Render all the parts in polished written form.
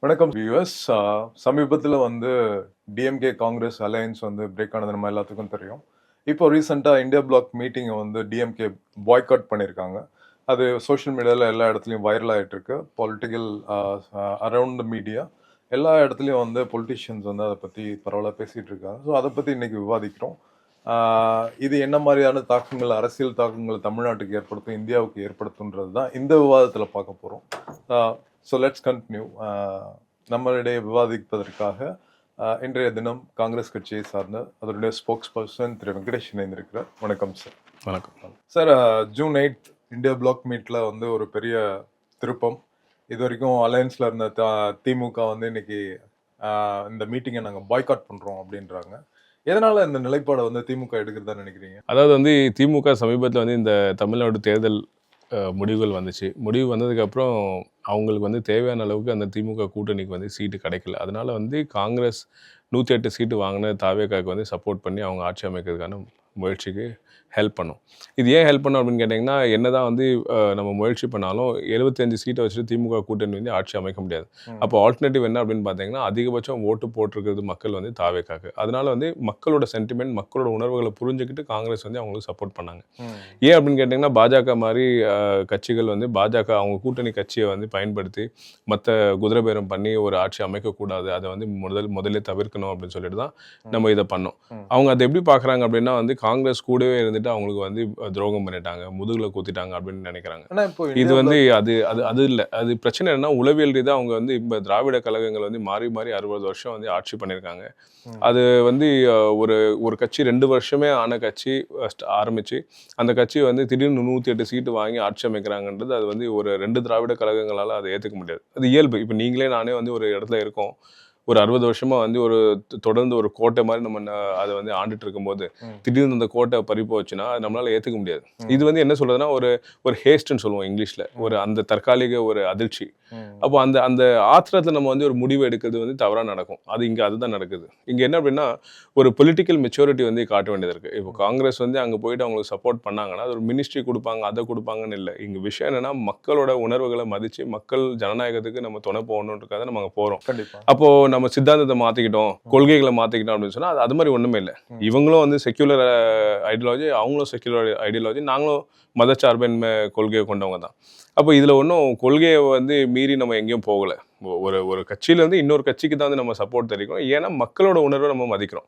வணக்கம் வியூவர்ஸ். சமீபத்தில் DMK Congress alliance break ஆனது நம்ம எல்லாத்துக்கும் தெரியும். இப்போ ரீசெண்டாக இந்தியா பிளாக் மீட்டிங்கை டிஎம்கே பாய்காட் பண்ணியிருக்காங்க. அது சோஷியல் மீடியாவில் எல்லா இடத்துலையும் வைரல் ஆகிட்டு இருக்கு. பொலிட்டிக்கல் அரவுண்ட் த மீடியா எல்லா இடத்துலையும் பொலிட்டிஷியன்ஸ் அதை பற்றி பரவலாக பேசிகிட்டு இருக்காங்க. ஸோ அதை பற்றி இன்னைக்கு விவாதிக்கிறோம். இது என்ன மாதிரியான தாக்கங்கள், அரசியல் தாக்கங்கள் தமிழ்நாட்டுக்கு ஏற்படுத்தும், இந்தியாவுக்கு ஏற்படுத்துன்றது தான் இந்த விவாதத்தில் பார்க்க போகிறோம். So let's continue. நம்மளிடையே விவாதிப்பதற்காக இன்றைய தினம் காங்கிரஸ் கட்சியை சார்ந்த அதனுடைய ஸ்போக்ஸ் பர்சன் திரு வெங்கடேஷ் இணைந்திருக்கிறார். வணக்கம் சார். வணக்கம் சார். ஜூன் 8 இந்தியா பிளாக் மீட்டில் ஒரு பெரிய திருப்பம். இது வரைக்கும் அலையன்ஸில் இருந்த திமுக இன்னைக்கு இந்த மீட்டிங்கை நாங்கள் பாய்காட் பண்ணுறோம் அப்படின்றாங்க. எதனால இந்த நிலைப்பாடை திமுக எடுக்கிறதா நினைக்கிறீங்க? அதாவது திமுக சமீபத்தில் இந்த தமிழ்நாடு தேர்தல் முடிவுகள் வந்துச்சு. முடிவு வந்ததுக்கப்புறம் அவங்களுக்கு தேவையான அளவுக்கு அந்த திமுக கூட்டணிக்கு சீட்டு கிடைக்கல. அதனால காங்கிரஸ் 108 சீட்டு வாங்கின தாவேகாவுக்கு சப்போர்ட் பண்ணி அவங்க ஆட்சி அமைக்கிறதுக்கான முயற்சிக்கு ஹெல்ப் பண்ணும். இது ஏன் ஹெல்ப் பண்ணும் அப்படின்னு கேட்டிங்கன்னா, என்ன தான் நம்ம முயற்சி பண்ணாலும் 75 சீட்டை வச்சுட்டு திமுக கூட்டணி ஆட்சி அமைக்க முடியாது. அப்போ ஆல்டர்னேட்டிவ் என்ன அப்படின்னு பார்த்தீங்கன்னா, அதிகபட்சம் ஓட்டு போட்டிருக்கிறது மக்கள் தாவேகாக்கு. அதனால மக்களோட சென்டிமெண்ட், மக்களோட உணர்வுகளை புரிஞ்சுக்கிட்டு காங்கிரஸ் அவங்களுக்கு சப்போர்ட் பண்ணாங்க. ஏன் அப்படின்னு கேட்டிங்கன்னா, பாஜக மாதிரி கட்சிகள் பாஜக அவங்க கூட்டணி கட்சியை பயன்படுத்தி மற்ற குதிரை பேரம் பண்ணி ஒரு ஆட்சி அமைக்கக்கூடாது, அதை முதல்ல தவிர்க்கணும் அப்படின்னு சொல்லிட்டு தான் நம்ம இதை பண்ணோம். அவங்க அதை எப்படி பார்க்குறாங்க அப்படின்னா, காங்கிரஸ் கூடவே இருந்துட்டு அவங்களுக்கு துரோகம் பண்ணிட்டாங்க, முதுகுல குத்திட்டாங்க அப்படின்னு நினைக்கிறாங்க. இது அது அது அது இல்லை. அது பிரச்சனை என்னன்னா, உளவியல் ரீதியாக அவங்க இப்போ திராவிட கழகங்கள் மாறி மாறி 60 வருஷம் ஆட்சி பண்ணியிருக்காங்க. அது ஒரு ஒரு கட்சி 2 வருஷமே ஆன கட்சி ஆரம்பிச்சு அந்த கட்சி திடீர்னு 108 சீட்டு வாங்கி ஆட்சி அமைக்கிறாங்கன்றது அது ஒரு 2 திராவிட கழகங்களால் அதை ஏற்றுக்க முடியாது. அது இயல்பு. இப்போ நீங்களே நானே ஒரு இடத்துல இருக்கோம், ஒரு 60 வருஷமா ஒரு தொடர்ந்து ஒரு கோட்டை மாதிரி நம்ம அதை ஆண்டுட்டு இருக்கும்போது திடீர்னு அந்த கோட்டை பறிப்பு வச்சுன்னா நம்மளால ஏற்றுக்க முடியாது. இது என்ன சொல்றதுன்னா, ஒரு ஹேஸ்ட்னு சொல்லுவோம் இங்கிலீஷ்ல, அந்த தற்காலிக ஒரு அதிர்ச்சி. அப்போ அந்த ஆத்திரத்தில் நம்ம ஒரு முடிவு எடுக்கிறது தவறா நடக்கும். அது இங்கே அதுதான் நடக்குது. இங்கே என்ன அப்படின்னா, ஒரு பொலிட்டிக்கல் மெச்சூரிட்டி காட்ட வேண்டியது இருக்கு. இப்போ காங்கிரஸ் அங்கே போயிட்டு அவங்களுக்கு சப்போர்ட் பண்ணாங்கன்னா, அது ஒரு மினிஸ்ட்ரி கொடுப்பாங்க, அதை கொடுப்பாங்கன்னு இல்லை. இங்கே விஷயம் என்னன்னா, மக்களோட உணர்வுகளை மதிச்சு மக்கள் ஜனநாயகத்துக்கு நம்ம துணை போகணுன்றதுக்காக நம்ம அங்கே போகிறோம். அப்போ நம்ம சித்தாந்தத்தை மாற்றிக்கிட்டோம், கொள்கைகளை மாற்றிக்கிட்டோம் அப்படின்னு சொன்னால் அது மாதிரி ஒன்றுமே இல்லை. இவங்களும் செக்யூலர் ஐடியாலஜி, அவங்களும் செக்யூலர் ஐடியாலஜி, நாங்களும் மதச்சார்பின்மை கொள்கையை கொண்டவங்க தான். அப்போ இதில் ஒன்றும் கொள்கையை மீறி நம்ம எங்கேயும் போகலை. ஒரு கட்சியிலேருந்து இன்னொரு கட்சிக்கு தான் நம்ம சப்போர்ட் தெரிவிக்கிறோம். ஏன்னா மக்களோட உணர்வை நம்ம மதிக்கிறோம்.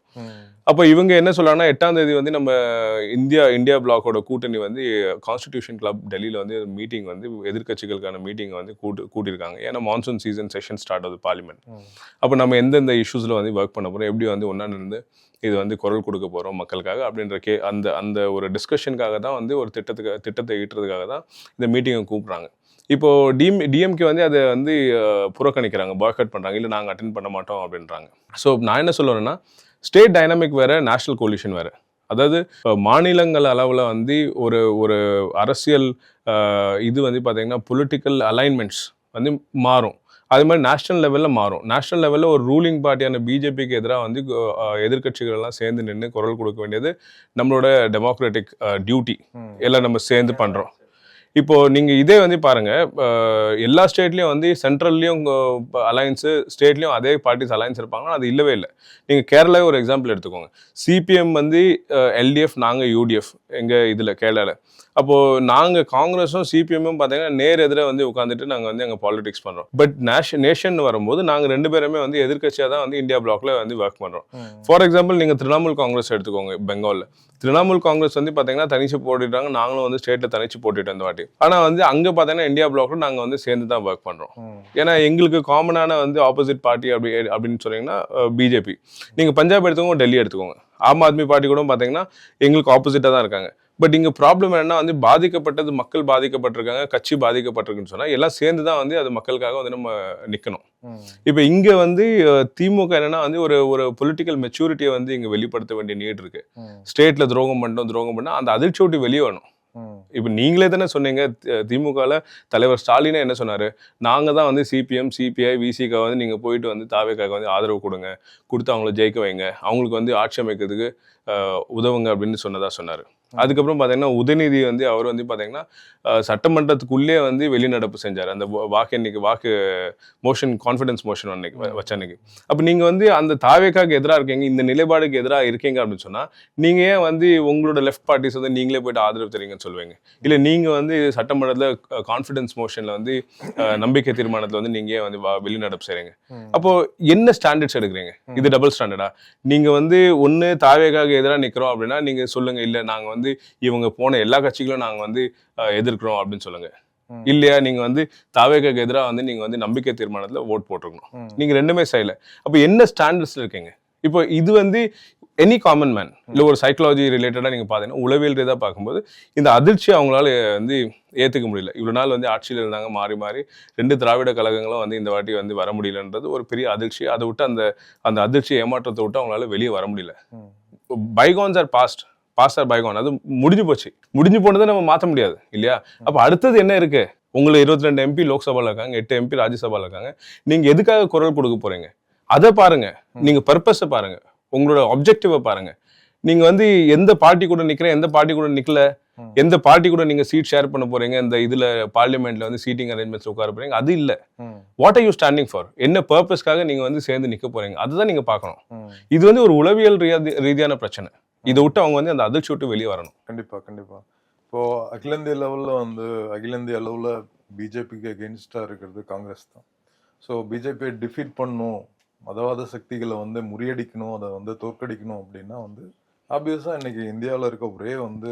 அப்போ இவங்க என்ன சொல்கிறாங்கன்னா, 8ஆம் தேதி நம்ம இந்தியா பிளாக்கோட கூட்டணி கான்ஸ்டிடியூஷன் கிளப் டெல்லியில் மீட்டிங் எதிர்கட்சிகளுக்கான மீட்டிங் கூட்டியிருக்காங்க. ஏன்னா மான்சூன் சீசன் செஷன் ஸ்டார்ட் ஆகுது பார்லிமெண்ட். அப்போ நம்ம எந்தெந்த இஷ்யூஸில் ஒர்க் பண்ண போகிறோம், எப்படி ஒன்றா நின்று இது குரல் கொடுக்க போகிறோம் மக்களுக்காக அப்படின்ற அந்த ஒரு டிஸ்கஷனுக்காக தான் ஒரு திட்டத்தை ஈட்டுறதுக்காக தான் இந்த மீட்டிங்கை கூப்பிட்றாங்க. இப்போ டிஎம்கே அதை புறக்கணிக்கிறாங்க, பாய்காட் பண்ணுறாங்க, இல்லை நாங்கள் அட்டென்ட் பண்ண மாட்டோம் அப்படின்றாங்க. ஸோ நான் என்ன சொல்லுவேன்னா, ஸ்டேட் டைனமிக் வேறு, நேஷனல் கோலிஷன் வேறு. அதாவது மாநிலங்கள் அளவில் ஒரு ஒரு அரசியல் இது பார்த்தீங்கன்னா பொலிட்டிக்கல் அலைன்மெண்ட்ஸ் மாறும். அது மாதிரி நேஷனல் லெவலில் மாறும். நேஷனல் லெவலில் ஒரு ரூலிங் பார்ட்டியான பிஜேபிக்கு எதிராக எதிர்கட்சிகள் எல்லாம் சேர்ந்து நின்று குரல் கொடுக்க வேண்டியது நம்மளோட டெமோக்ராட்டிக் டியூட்டி. எல்லாம் நம்ம சேர்ந்து பண்ணுறோம். இப்போ நீங்கள் இதே பாருங்க, எல்லா ஸ்டேட்லேயும் சென்ட்ரல்லையும் அலையன்ஸு, ஸ்டேட்லேயும் அதே பார்ட்டிஸ் அலையன்ஸ் இருப்பாங்க. அது இல்லவே இல்லை. நீங்கள் கேரளாவே ஒரு எக்ஸாம்பிள் எடுத்துக்கோங்க. சிபிஎம் எல்டிஎஃப், நாங்கள் யூடிஎஃப் எங்கள் இதில் கேரளாவில். அப்போது நாங்கள் காங்கிரஸும் சிபிஎம்மும் பார்த்தீங்கன்னா நேர் எதிராக உட்காந்துட்டு நாங்கள் அங்கே பாலிடிக்ஸ் பண்ணுறோம். பட் நேஷன் வரும்போது நாங்கள் 2 பேருமே எதிர்கட்சியாக தான் இந்தியா பிளாக்ல ஒர்க் பண்ணுறோம். ஃபார் எக்ஸாம்பிள் நீங்கள் திரிணாமுல் காங்கிரஸ் எடுத்துக்கோங்க. பெங்காலில் திரிணாமுல் காங்கிரஸ் பார்த்தீங்கன்னா தனிச்சு போட்டுட்டாங்க, நாங்களும் ஸ்டேட்டில் தனிச்சு போட்டுட்டோம் இந்த வாட்டி. ஆனால் அங்கே பார்த்தீங்கன்னா இந்தியா பிளாக்ல நாங்கள் சேர்ந்து தான் ஒர்க் பண்ணுறோம். ஏன்னா எங்களுக்கு காமனான ஆப்போசிட் பார்ட்டி அப்படின்னு சொன்னீங்கன்னா பிஜேபி. நீங்கள் பஞ்சாப் எடுத்துக்கோங்க, டெல்லி எடுத்துக்கோங்க, ஆம் ஆத்மி பார்ட்டி கூட பார்த்தீங்கன்னா எங்களுக்கு ஆப்போசிட்டாக தான் இருக்காங்க. பட் இங்கே ப்ராப்ளம் என்னன்னா, பாதிக்கப்பட்டது மக்கள் பாதிக்கப்பட்டிருக்காங்க, கட்சி பாதிக்கப்பட்டிருக்குன்னு சொன்னால் எல்லாம் சேர்ந்து தான் அது மக்களுக்காக நம்ம நிற்கணும். இப்போ இங்கே திமுக என்னன்னா ஒரு பொலிட்டிக்கல் மெச்சூரிட்டியை இங்கே வெளிப்படுத்த வேண்டிய நீட் இருக்கு. ஸ்டேட்ல துரோகம் பண்ணோம் அந்த அதிர்ச்சி விட்டு வெளியே வரணும். இப்போ நீங்களே தானே சொன்னீங்க, திமுகவில் தலைவர் ஸ்டாலினே என்ன சொன்னார், நாங்கள் தான் சிபிஎம், சிபிஐ, விசிகா நீங்கள் போயிட்டு தாவேக்காக ஆதரவு கொடுத்து அவங்கள ஜெயிக்க வைங்க, அவங்களுக்கு ஆட்சி அமைக்கிறதுக்கு உதவுங்க அப்படின்னு சொன்னதா சொன்னார். அதுக்கப்புறம் பார்த்தீங்கன்னா உதயநிதி வந்து அவர் வந்து பார்த்தீங்கன்னா சட்டமன்றத்துக்குள்ளே வந்து வெளிநடப்பு செஞ்சார். அந்த வாக்கு மோஷன் கான்ஃபிடன்ஸ் மோஷன் அன்னைக்கு வச்ச அன்னைக்கு. அப்போ நீங்கள் வந்து அந்த தாவேக்காக்கு எதிராக இருக்கீங்க, இந்த நிலைப்பாடுக்கு எதிராக இருக்கீங்க அப்படின்னு சொன்னால் நீங்கள் ஏன் வந்து உங்களோட லெஃப்ட் பார்ட்டிஸ் வந்து நீங்களே போயிட்டு ஆதரவு தெரியுங்கன்னு சொல்லுவீங்க? இல்லை நீங்கள் வந்து சட்டமன்றத்தில் கான்ஃபிடன்ஸ் மோஷனில் வந்து நம்பிக்கை தீர்மானத்தில் வந்து நீங்கள் ஏன் வந்து வெளிநடப்பு செய்கிறீங்க? அப்போ என்ன ஸ்டாண்டர்ட்ஸ் எடுக்கிறீங்க? இது டபுள் ஸ்டாண்டர்டா? நீங்கள் வந்து ஒன்று தாவேக்காக எதிராக நிற்கிறோம் அப்படின்னா நீங்கள் சொல்லுங்கள், இல்லை நாங்கள் வந்து இவங்க போன எல்லா கட்சிகளும் நாங்கள் வந்து எதிர்க்கிறோம் அப்படின்னு சொல்லுங்க. இல்லையா நீங்க வந்து தாவேக்காக்கு எதிராக வந்து நீங்க வந்து நம்பிக்கை தீர்மானத்துல ஓட் போட்டிருக்கணும். நீங்க ரெண்டுமே செய்யல. அப்ப என்ன ஸ்டாண்டர்ட்ஸ்ல இருக்கீங்க? இப்போ இது வந்து எனி காமன் மேன் இல்லை ஒரு சைக்காலஜி ரிலேட்டடாக நீங்கள் பார்த்தீங்கன்னா உளவியல் ரீதியாக பார்க்கும்போது இந்த அதிர்ச்சியை அவங்களால வந்து ஏற்றுக்க முடியல. இவ்வளோ நாள் வந்து ஆட்சியில் இருந்தாங்க, மாறி மாறி 2 திராவிட கழகங்களும் வந்து இந்த வாட்டி வந்து வர முடியலன்றது ஒரு பெரிய அதிர்ச்சி. அதை விட்டு அந்த அதிர்ச்சி ஏமாற்றத்தை விட்டு அவங்களால வெளியே வர முடியல. பைகான்ஸ் ஆர் பாஸ்ட் ஆர் பைகான், அது முடிஞ்சு போச்சு. முடிஞ்சு போனதை நம்ம மாற்ற முடியாது இல்லையா? அப்போ அடுத்தது என்ன இருக்கு? உங்களை 22 எம்பி லோக்சபாவில் இருக்காங்க, 8 எம்பி ராஜ்யசபாவில் இருக்காங்க. நீங்க எதுக்காக குரல் கொடுக்க போறீங்க? அதை பாருங்க. நீங்க பர்பஸை பாருங்க, உங்களோட ஆப்ஜெக்டிவை பாருங்க. நீங்க வந்து எந்த பார்ட்டி கூட நிக்கிறேன், எந்த பார்ட்டி கூட நிக்கல, எந்த பார்ட்டி கூட நீங்க சீட் ஷேர் பண்ண போறீங்க, இந்த இதுல பார்லிமெண்ட்ல வந்து சீட்டிங் அரேஞ்ச்மெண்ட்ஸ் உட்கார போறீங்க, அது இல்ல. What are you standing for? என்ன பர்பஸ்க்காக நீங்க வந்து சேர்ந்து நிக்க போறீங்க, அதுதான் நீங்க பார்க்கணும். இது வந்து ஒரு உளவியல் ரீதியான பிரச்சனை. இதை விட்டு அவங்க வந்து அந்த அதிர்ச்சி விட்டு வெளியே வரணும். கண்டிப்பா இப்போ அகில இந்திய லெவல்ல வந்து அகில இந்திய அளவுல பிஜேபிக்கு அகெயின்ஸ்டா இருக்கிறது காங்கிரஸ் தான். ஸோ பிஜேபியை டிஃபீட் பண்ணும், மதவாத சக்திகளை வந்து முறியடிக்கணும், அதை வந்து தோற்கடிக்கணும் அப்படின்னா வந்து ஆப்வியஸா இன்னைக்கு இந்தியாவில் இருக்க ஒரே வந்து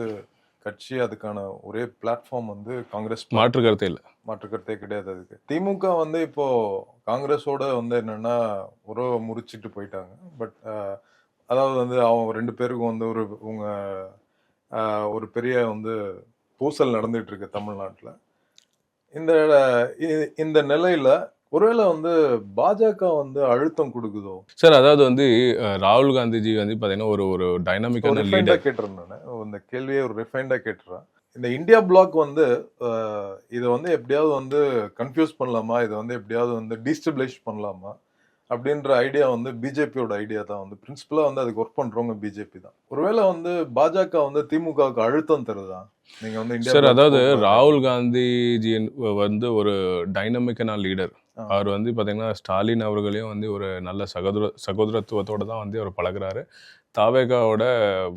கட்சி, அதுக்கான ஒரே பிளாட்ஃபார்ம் வந்து காங்கிரஸ். மாற்று கருத்தே கிடையாது அதுக்கு. திமுக வந்து இப்போ காங்கிரஸோட வந்து என்னன்னா உறவை முறிச்சிட்டு போயிட்டாங்க. பட் அதாவது வந்து அவங்க 2 பேருக்கும் வந்து ஒரு பெரிய வந்து பூசல் நடந்துட்டு இருக்கு தமிழ்நாட்டில். இந்த நிலையில ஒருவேளை வந்து பாஜக வந்து அழுத்தம் கொடுக்குதோ சார்? அதாவது வந்து ராகுல் காந்திஜி வந்து பாத்தீங்கன்னா ஒரு டைனாமிக்கான லீடர். கேட்டுறேன் நான் இந்த கேள்வியை ஒரு ரிஃபைண்டா கேட்டுறேன். இந்த இந்தியா பிளாக் வந்து இதை வந்து எப்படியாவது வந்து கன்ஃபியூஸ் பண்ணலாமா, இதை வந்து எப்படியாவது வந்து டீஸ்டபிளைஸ் பண்ணலாமா அப்படின்ற ஐடியா வந்து பிஜேபியோட ஐடியா தான். வந்து பிரின்சிபலா வந்து அதுக்கு ஒர்க் பண்றவங்க பிஜேபி தான். ஒருவேளை வந்து பாஜக வந்து திமுகவுக்கு அழுத்தம் தருதா? நீங்க வந்து இந்தியா சார், அதாவது ராகுல் காந்திஜி வந்து ஒரு டைனமிக்கான லீடர். அவர் வந்து பாத்தீங்கன்னா ஸ்டாலின் அவர்களையும் வந்து ஒரு நல்ல சகோதரத்துவத்தோட தான் வந்து அவர் பழகுறாரு. தாவேகாவோட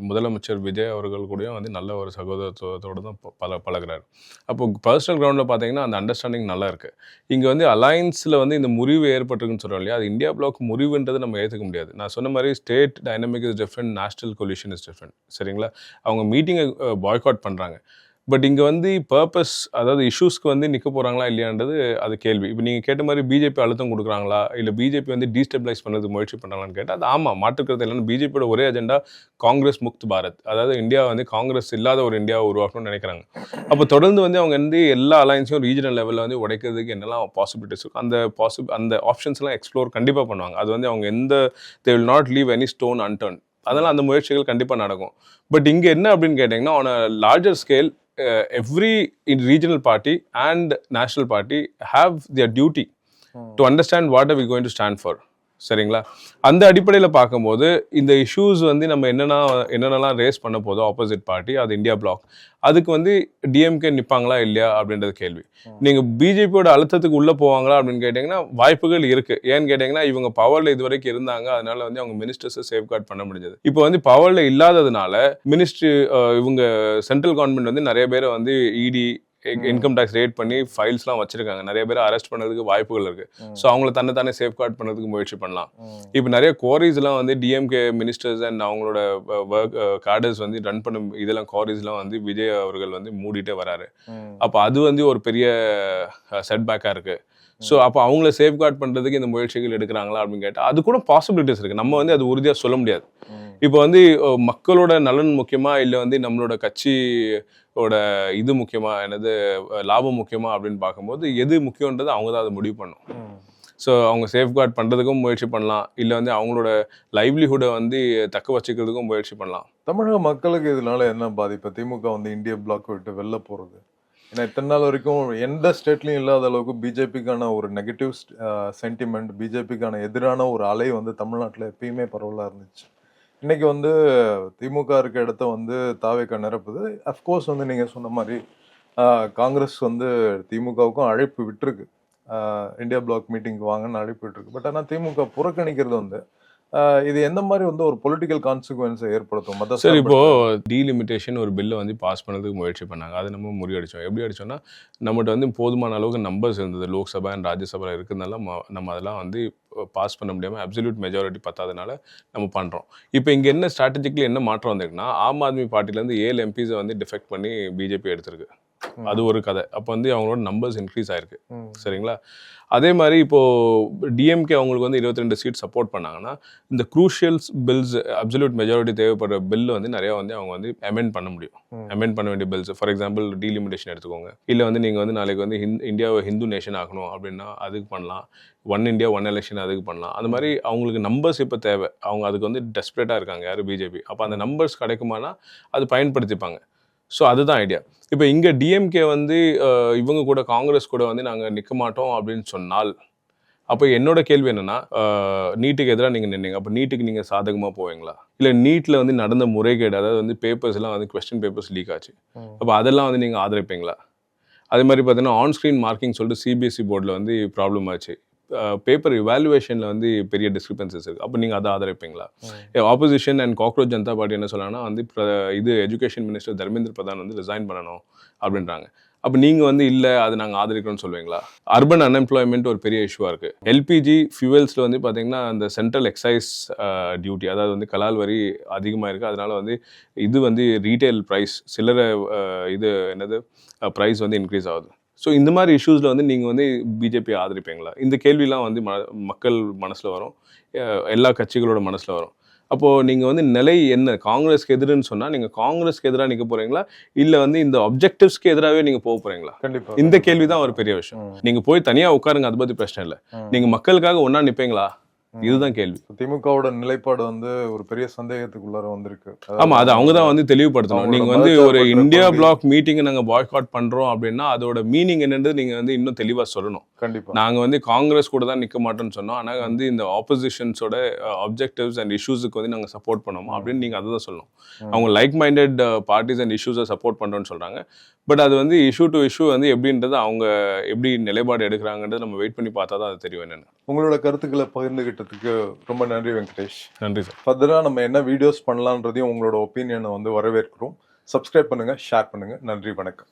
முதலமைச்சர் விஜய் அவர்கள் கூடயும் வந்து நல்ல ஒரு சகோதரத்துவத்தோடு தான் பழகுறாரு. அப்போ பர்சனல் கிரவுண்டில் பார்த்தீங்கன்னா அந்த அண்டர்ஸ்டாண்டிங் நல்லா இருக்குது. இங்கே வந்து அலையன்ஸில் வந்து இந்த முறிவு ஏற்பட்டிருக்குன்னு சொல்கிறோம் இல்லையா? அது இந்தியா பிளாக் முறிவுன்றது நம்ம ஏற்றுக்க முடியாது. நான் சொன்ன மாதிரி state dynamic is different, national collision is different. சரிங்களா? அவங்க மீட்டிங்கை பாய்காட் பண்ணுறாங்க. பட் இங்கே வந்து பர்பஸ், அதாவது இஷ்யூஸ்க்கு வந்து நிற்க போகிறாங்களா இல்லையான்றது அது கேள்வி. இப்போ நீங்கள் கேட்ட மாதிரி பிஜேபி அழுத்தம் கொடுக்குறாங்களா, இல்லை பிஜேபி வந்து டீஸ்டபிளைஸ் பண்ணுறதுக்கு முயற்சி பண்ணுறாங்களான்னு கேட்டால் அது ஆமாம், மாற்றுக்கிறது இல்லைன்னு. பிஜேபியோட ஒரே அஜெண்டா காங்கிரஸ் முக்த் பாரத், அதாவது இந்தியா வந்து காங்கிரஸ் இல்லாத ஒரு இந்தியாவை உருவாக்கணும்னு நினைக்கிறாங்க. அப்போ தொடர்ந்து வந்து அவங்க வந்து எல்லா அலையன்ஸையும் ரீஜனல் லெவலில் வந்து உடைக்கிறதுக்கு என்னெல்லாம் பாசிபிலிட்டிஸ் இருக்கும், அந்த ஆப்ஷன்ஸ்லாம் எக்ஸ்ப்ளோர் கண்டிப்பாக பண்ணுவாங்க. அது வந்து அவங்க they will not leave any stone unturned. அதனால் அந்த முயற்சிகள் கண்டிப்பாக நடக்கும். பட் இங்கே என்ன அப்படின்னு கேட்டிங்கன்னா, on a larger scale every regional party and national party have their duty to understand what are we going to stand for. சரிங்களா? அந்த அடிப்படையில் பார்க்கும்போது இந்த இஷ்யூஸ் வந்து நம்ம என்னென்னலாம் ரேஸ் பண்ண போதோ ஆப்போசிட் பார்ட்டி, அது இந்தியா பிளாக், அதுக்கு வந்து டிஎம்கே நிற்பாங்களா இல்லையா அப்படின்றது கேள்வி. நீங்கள் பிஜேபியோட அழுத்தத்துக்கு உள்ளே போவாங்களா அப்படின்னு கேட்டிங்கன்னா வாய்ப்புகள் இருக்குது. ஏன்னு கேட்டிங்கன்னா இவங்க பவரில் இது வரைக்கும் இருந்தாங்க, அதனால வந்து அவங்க மினிஸ்டர்ஸை சேஃப்கார்ட் பண்ண முடிஞ்சது. இப்போ வந்து பவரில் இல்லாததுனால மினிஸ்ட்ரி, இவங்க சென்ட்ரல் கவர்மெண்ட் வந்து நிறைய பேரை வந்து இடி இன்கம் டேக்ஸ் ரேட் பண்ணி ஃபைல்ஸ்லாம் வச்சிருக்காங்க. நிறைய பேர் அரெஸ்ட் பண்ணதுக்கு வாய்ப்புகள் இருக்கு. ஸோ அவங்கள தானே சேஃப்கார்ட் பண்ணுறதுக்கு முயற்சி பண்ணலாம். இப்போ நிறைய குவாரிஸ்லாம் வந்து டிஎம்கே மினிஸ்டர்ஸ் அண்ட் அவங்களோட ஒர்க் கார்டர்ஸ் வந்து ரன் பண்ண இதெல்லாம் குவாரிஸ்லாம் வந்து விஜய் அவர்கள் வந்து மூடிட்டே வராரு. அப்போ அது வந்து ஒரு பெரிய செட்பேக்காக இருக்கு. ஸோ அப்போ அவங்கள சேஃப்கார்ட் பண்ணுறதுக்கு இந்த முயற்சிகள் எடுக்கிறாங்களா அப்படின்னு கேட்டால் அது கூட பாசிபிலிட்டிஸ் இருக்குது. நம்ம வந்து அது உறுதியாக சொல்ல முடியாது. இப்போ வந்து மக்களோட நலன் முக்கியமா, இல்லை வந்து நம்மளோட கட்சியோட இது முக்கியமா, என்னது லாபம் முக்கியமா அப்படின்னு பார்க்கும்போது எது முக்கியன்றது அவங்க தான் அதை முடிவு பண்ணும். ஸோ அவங்க சேஃப்கார்ட் பண்ணுறதுக்கும் முயற்சி பண்ணலாம், இல்லை வந்து அவங்களோட லைவ்லிஹுட்டை வந்து தக்க வச்சுக்கிறதுக்கும் முயற்சி பண்ணலாம். தமிழக மக்களுக்கு இதனால என்ன பாதிப்பு? திமுக வந்து இந்தியா பிளாக் விட்டு வெளில போகிறது, ஏன்னா இத்தனை நாள் வரைக்கும் எந்த ஸ்டேட்லையும் இல்லாத அளவுக்கு பிஜேபிக்கான ஒரு நெகட்டிவ் சென்டிமெண்ட், பிஜேபிக்கான எதிரான ஒரு அலை வந்து தமிழ்நாட்டில் எப்பயுமே பரவலாக இருந்துச்சு. இன்னைக்கு வந்து திமுக இருக்க இடத்த வந்து தாவேக்கா நிரப்புது. அஃப்கோர்ஸ் வந்து நீங்க சொன்ன மாதிரி காங்கிரஸ் வந்து திமுகவுக்கும் அழைப்பு விட்டுருக்கு. இந்தியா பிளாக் மீட்டிங்க்கு வாங்கன்னு அழைப்பு விட்டுருக்கு. பட் ஆனா திமுக புறக்கணிக்கிறது வந்து இது எந்த மாதிரி வந்து ஒரு பொலிட்டிக்கல் கான்சிக்வன்ஸை ஏற்படுத்தும்? சார் இப்போ மதசார்பற்ற டீலிமிட்டேஷன் ஒரு பில்லை வந்து பாஸ் பண்ணதுக்கு முயற்சி பண்ணாங்க. அதை நம்ம முறியடிச்சோம். எப்படி அடிச்சோம்னா, நம்மகிட்ட வந்து போதுமான அளவுக்கு நம்பர்ஸ் இருந்தது. லோக்சபா அண்ட் ராஜ்யசபா இருக்கிறதுனால நம்ம அதெல்லாம் வந்து பாஸ் பண்ண முடியாமல் அப்சல்யூட் மெஜாரிட்டி பத்தாதனால நம்ம பண்ணுறோம். இப்போ இங்கே என்ன ஸ்ட்ராட்டஜிக்கலி என்ன மாற்றம் வந்திருக்குன்னா, ஆம் ஆத்மி பார்ட்டிலேருந்து 7 எம்பிஸை வந்து டிஃபெக்ட் பண்ணி பிஜேபி எடுத்திருக்கு. அது ஒரு கதை. அப்போ வந்து அவங்களோட நம்பர்ஸ் இன்க்ரீஸ் ஆயிருக்கு. சரிங்களா? அதே மாதிரி இப்போ டிஎம்கே அவங்களுக்கு வந்து 22 சீட் சப்போர்ட் பண்ணாங்கன்னா, இந்த க்ரூஷியல்ஸ் பில்ஸ் அப்சல்யூட் மெஜாரிட்டி தேவைப்படுற பில் வந்து நிறையா வந்து அவங்க வந்து அமெண்ட் பண்ண முடியும். அமெண்ட் பண்ண வேண்டிய பில்ஸ் ஃபார் எக்ஸாம்பிள் டீலிமிட்டேஷன் எடுத்துக்கோங்க. இல்லை வந்து நீங்கள் வந்து நாளைக்கு வந்து இந்தியாவை ஹிந்து நேஷன் ஆகணும் அப்படின்னா அதுக்கு பண்ணலாம். ஒன் இந்தியா ஒன் எலெக்ஷன் அதுக்கு பண்ணலாம். அந்த மாதிரி அவங்களுக்கு நம்பர்ஸ் இப்போ தேவை. அவங்க அதுக்கு வந்து டெஸ்பரேட்டாக இருக்காங்க யார் பிஜேபி. அப்போ அந்த நம்பர்ஸ் கிடைக்குமானா அது பயன்படுத்திப்பாங்க. ஸோ அதுதான் ஐடியா. இப்போ இங்கே டிஎம்கே வந்து இவங்க கூட காங்கிரஸ் கூட வந்து நாங்கள் நிற்க மாட்டோம் அப்படின்னு சொன்னால், அப்போ என்னோட கேள்வி என்னன்னா, நீட்டுக்கு எதிராக நீங்கள் நின்னீங்க. அப்போ நீட்டுக்கு நீங்கள் சாதகமாக போவீங்களா? இல்லை நீட்டில் வந்து நடந்த முறைகேடு, அதாவது வந்து பேப்பர்ஸ்லாம் வந்து கொஸ்டின் பேப்பர்ஸ் லீக் ஆச்சு. அப்போ அதெல்லாம் வந்து நீங்கள் ஆதரிப்பீங்களா? அதே மாதிரி பார்த்தீங்கன்னா ஆன்ஸ்க்ரீன் மார்க்கிங் சொல்லிட்டு சிபிஎஸ்சி போர்டில் வந்து ப்ராப்ளம் ஆச்சு. பேப்பர் இவாலுவேஷனில் வந்து பெரிய டிஸ்கிரிபன்சஸ் இருக்குது. அப்போ நீங்கள் அதை ஆதரிப்பீங்களா? Opposition and cockroach Janata party என்ன சொல்லலாம்னா வந்து இது எஜுகேஷன் மினிஸ்டர் தர்மேந்திர பிரதான் வந்து ரிசைன் பண்ணணும் அப்படின்றாங்க. அப்போ நீங்கள் வந்து இல்லை அது நாங்கள் ஆதரிக்கிறோம்னு சொல்லுவீங்களா? அர்பன் அன்எம்ப்ளாய்மெண்ட் ஒரு பெரிய இஷ்யூவாக இருக்குது. எல்பிஜி ஃபியூவல்ஸில் வந்து பார்த்தீங்கன்னா அந்த சென்ட்ரல் எக்ஸைஸ் டியூட்டி, அதாவது வந்து கலால் வரி அதிகமாக இருக்குது. அதனால வந்து இது வந்து ரீட்டைல் ப்ரைஸ் சில்லறை இது என்னது ப்ரைஸ் வந்து இன்க்ரீஸ் ஆகுது. ஸோ இந்த மாதிரி இஷ்யூஸில் வந்து நீங்கள் வந்து பிஜேபி ஆதரிப்பீங்களா? இந்த கேள்விலாம் வந்து மக்கள் மனசில் வரும், எல்லா கட்சிகளோட மனசில் வரும். அப்போது நீங்கள் வந்து நிலை என்ன? காங்கிரஸ்க்கு எதிர்ன்னு சொன்னால் நீங்கள் காங்கிரஸ்க்கு எதிராக நிற்க போகிறீங்களா? இல்லை வந்து இந்த அப்ஜெக்டிவ்ஸ்க்கு எதிராகவே நீங்கள் போக போகிறீங்களா? கண்டிப்பா இந்த கேள்வி தான் ஒரு பெரிய விஷயம். நீங்கள் போய் தனியாக உட்காருங்க, அதை பற்றி பிரச்சனை இல்லை. நீங்கள் மக்களுக்காக ஒன்றா நிற்பீங்களா? இதுதான் கேள்வி. திமுகவோட நிலைப்பாடு வந்து ஒரு பெரிய சந்தேகத்துக்குள்ளார வந்திருக்கு. ஆமா, அது அவங்க தான் வந்து தெளிவுபடுத்தணும். நீங்க வந்து ஒரு இந்தியா பிளாக் மீட்டிங்கை நாங்க பாய்காட் பண்றோம் அப்படின்னா அதோட மீனிங் என்னன்றது நீங்க வந்து இன்னும் தெளிவா சொல்லணும். கண்டிப்பா நாங்க வந்து காங்கிரஸ் கூட தான் நிக்க மாட்டோம்னு சொன்னோம். ஆனா வந்து இந்த ஆப்போசிஷன்ஸோட அப்ஜெக்டிவ்ஸ் அண்ட் இஷ்யூஸுக்கு வந்து நாங்க சப்போர்ட் பண்ணுவோம் அப்படின்னு நீங்க அதை தான் சொல்லணும். அவங்க லைக் மைண்டட் பார்ட்டிஸ் அண்ட் இஷ்யூஸை சப்போர்ட் பண்றோம்னு சொல்றாங்க. பட் அது வந்து இஷ்யூ டு இஷ்யூ வந்து எப்படின்றது அவங்க எப்படி நிலைப்பாடு எடுக்கிறாங்கன்றது நம்ம வெயிட் பண்ணி பார்த்தா தான் அது தெரியும் என்னன்னு. உங்களோட கருத்துக்களை பகிர்ந்துகிட்டதுக்கு ரொம்ப நன்றி வெங்கடேஷ். நன்றி சார். ஃபர்தராக நம்ம என்ன வீடியோஸ் பண்ணலான்றதையும் உங்களோட ஒப்பீனியனை வந்து வரவேற்கிறோம். சப்ஸ்கிரைப் பண்ணுங்க, ஷேர் பண்ணுங்க. நன்றி, வணக்கம்.